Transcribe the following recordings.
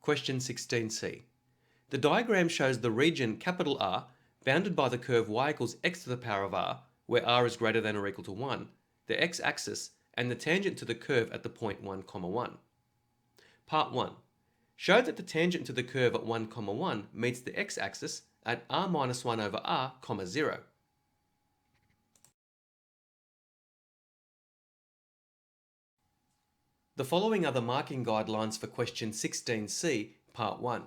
Question 16c. The diagram shows the region capital R bounded by the curve y equals x to the power of r, where r is greater than or equal to 1, the x-axis, and the tangent to the curve at the point 1, 1. Part 1. Show that the tangent to the curve at 1, 1 meets the x-axis at r minus 1 over r, 0. The following are the marking guidelines for question 16c, part 1.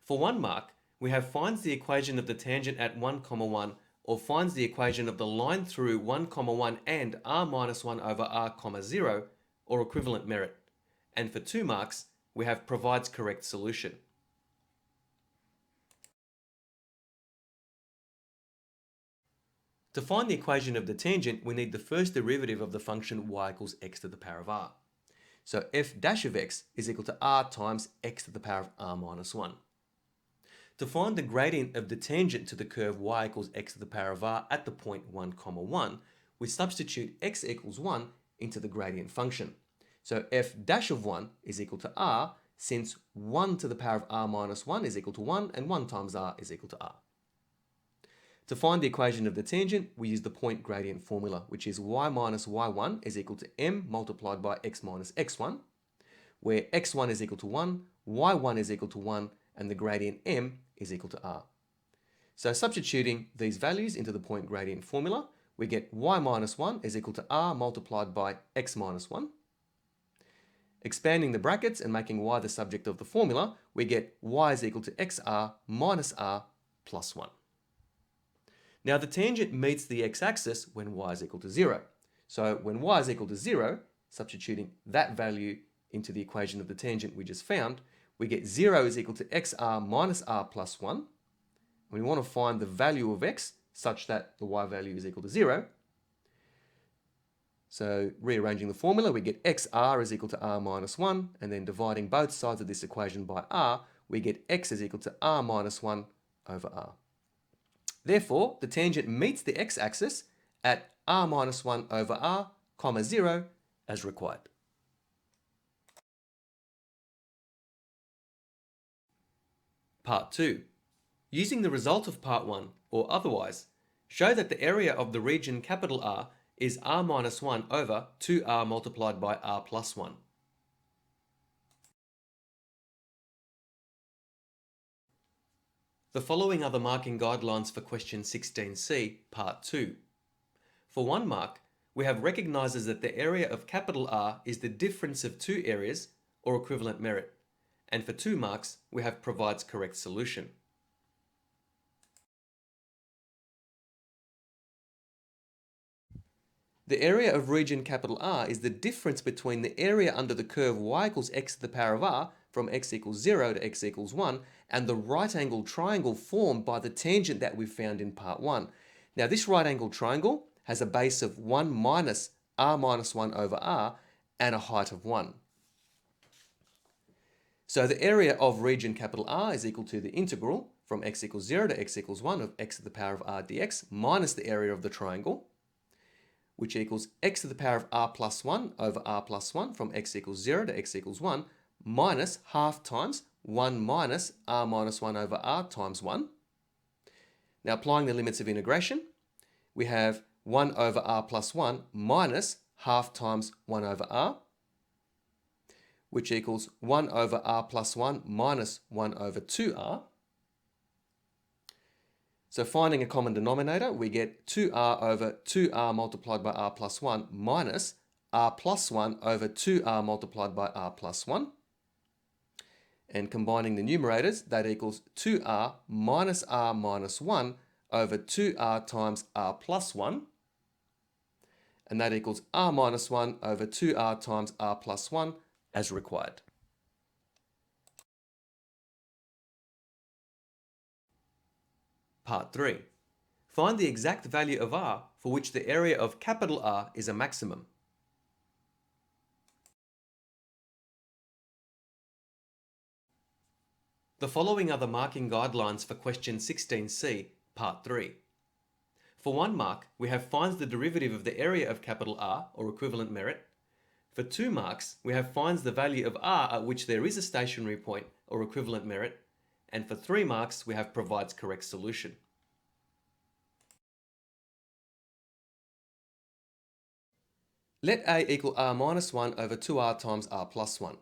For 1 mark, we have finds the equation of the tangent at 1, 1 or finds the equation of the line through 1, 1 and r minus 1 over r, 0 or equivalent merit. And for 2 marks, we have provides correct solution. To find the equation of the tangent, we need the first derivative of the function y equals x to the power of r. So f dash of x is equal to r times x to the power of r minus 1. To find the gradient of the tangent to the curve y equals x to the power of r at the point 1, 1, we substitute x equals 1 into the gradient function. So f dash of 1 is equal to r, since 1 to the power of r minus 1 is equal to 1 and 1 times r is equal to r. To find the equation of the tangent, we use the point gradient formula, which is y minus y1 is equal to m multiplied by x minus x1, where x1 is equal to 1, y1 is equal to 1, and the gradient m is equal to r. So substituting these values into the point gradient formula, we get y minus 1 is equal to r multiplied by x minus 1. Expanding the brackets and making y the subject of the formula, we get y is equal to xr minus r plus 1. Now the tangent meets the x-axis when y is equal to 0. So when y is equal to 0, substituting that value into the equation of the tangent we just found, we get 0 is equal to xr minus r plus 1. We want to find the value of x such that the y value is equal to 0. So rearranging the formula, we get xr is equal to r minus 1, and then dividing both sides of this equation by r, we get x is equal to r minus 1 over r. Therefore, the tangent meets the x-axis at r minus 1 over r, 0 as required. Part 2. Using the result of Part 1, or otherwise, show that the area of the region capital R is r minus 1 over 2r multiplied by r plus 1. The following are the marking guidelines for question 16c, part 2. For 1 mark, we have recognizes that the area of capital R is the difference of two areas, or equivalent merit. And for 2 marks, we have provides correct solution. The area of region capital R is the difference between the area under the curve y equals x to the power of r from x equals 0 to x equals 1 and the right angled triangle formed by the tangent that we found in part 1. Now this right angled triangle has a base of 1 minus r minus 1 over r and a height of 1. So the area of region capital R is equal to the integral from x equals 0 to x equals 1 of x to the power of r dx minus the area of the triangle, which equals x to the power of r plus 1 over r plus 1 from x equals 0 to x equals 1 minus half times 1 minus r minus 1 over r times 1. Now applying the limits of integration, we have 1 over r plus 1 minus half times 1 over r, which equals 1 over r plus 1 minus 1 over 2r. So finding a common denominator, we get 2r over 2r multiplied by r plus 1 minus r plus 1 over 2r multiplied by r plus 1. And combining the numerators, that equals 2r minus r minus 1 over 2r times r plus 1. And that equals r minus 1 over 2r times r plus 1 as required. Part 3. Find the exact value of r for which the area of capital R is a maximum. The following are the marking guidelines for question 16c, part 3. For 1 mark, we have finds the derivative of the area of capital R, or equivalent merit. For 2 marks, we have finds the value of r at which there is a stationary point or equivalent merit, and for 3 marks we have provides correct solution. Let a equal r minus 1 over 2r times r plus 1.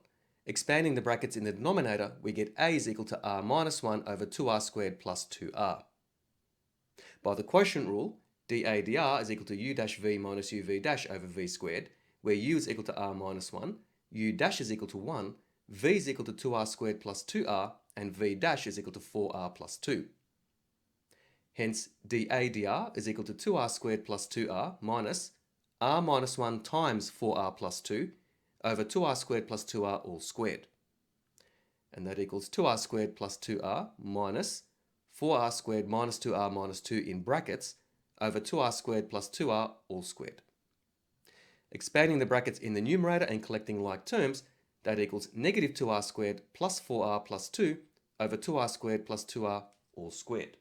Expanding the brackets in the denominator, we get a is equal to r minus 1 over 2r squared plus 2r. By the quotient rule, dA dr is equal to u dash v minus uv dash over v squared, where u is equal to r minus 1, u dash is equal to 1, v is equal to 2r squared plus 2r, and v dash is equal to 4r plus 2. Hence, dA dr is equal to 2r squared plus 2r minus r minus 1 times 4r plus 2 over 2r squared plus 2r all squared. And that equals 2r squared plus 2r minus 4r squared minus 2r minus 2 in brackets over 2r squared plus 2r all squared. Expanding the brackets in the numerator and collecting like terms, that equals negative 2r squared plus 4r plus 2 over 2r squared plus 2r all squared.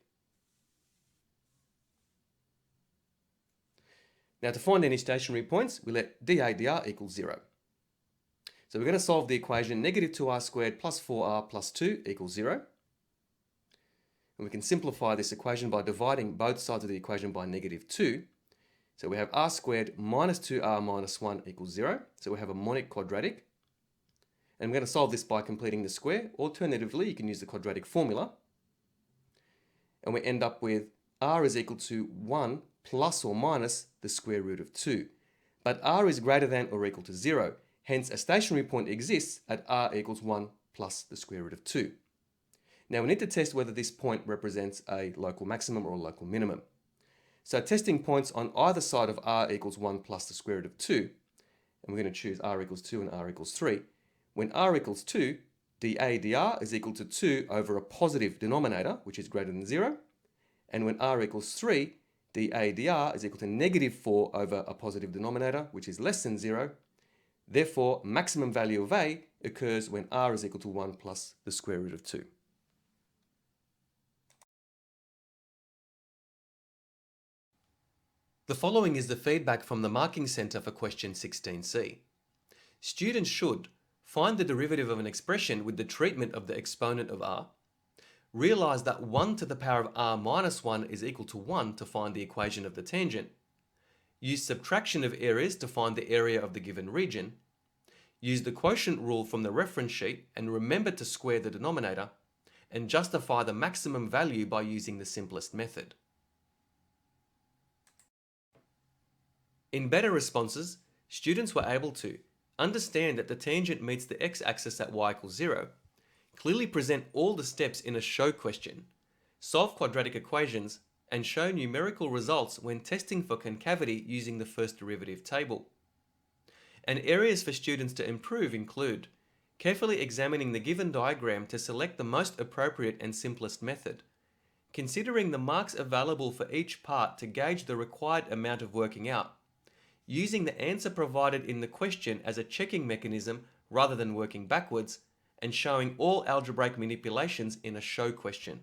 Now to find any stationary points, we let dA dr equals 0. So we're going to solve the equation negative 2r squared plus 4r plus 2 equals 0. And we can simplify this equation by dividing both sides of the equation by negative 2. So we have r squared minus 2r minus 1 equals 0. So we have a monic quadratic. And we're going to solve this by completing the square. Alternatively, you can use the quadratic formula. And we end up with r is equal to 1 plus or minus the square root of 2. But r is greater than or equal to 0. Hence, a stationary point exists at r equals 1 plus the square root of 2. Now we need to test whether this point represents a local maximum or a local minimum. So testing points on either side of r equals 1 plus the square root of 2, and we're going to choose r equals 2 and r equals 3. When r equals 2, dA dr is equal to 2 over a positive denominator, which is greater than 0. And when r equals 3, dA dr is equal to negative 4 over a positive denominator, which is less than 0. Therefore, maximum value of a occurs when r is equal to 1 plus the square root of 2. The following is the feedback from the Marking Centre for question 16C. Students should find the derivative of an expression with the treatment of the exponent of r, realize that 1 to the power of r minus 1 is equal to 1 to find the equation of the tangent, use subtraction of areas to find the area of the given region, use the quotient rule from the reference sheet and remember to square the denominator, and justify the maximum value by using the simplest method. In better responses, students were able to understand that the tangent meets the x-axis at y equals 0, clearly present all the steps in a show question, solve quadratic equations, and show numerical results when testing for concavity using the first derivative table. And areas for students to improve include carefully examining the given diagram to select the most appropriate and simplest method, considering the marks available for each part to gauge the required amount of working out, using the answer provided in the question as a checking mechanism rather than working backwards, and showing all algebraic manipulations in a show question.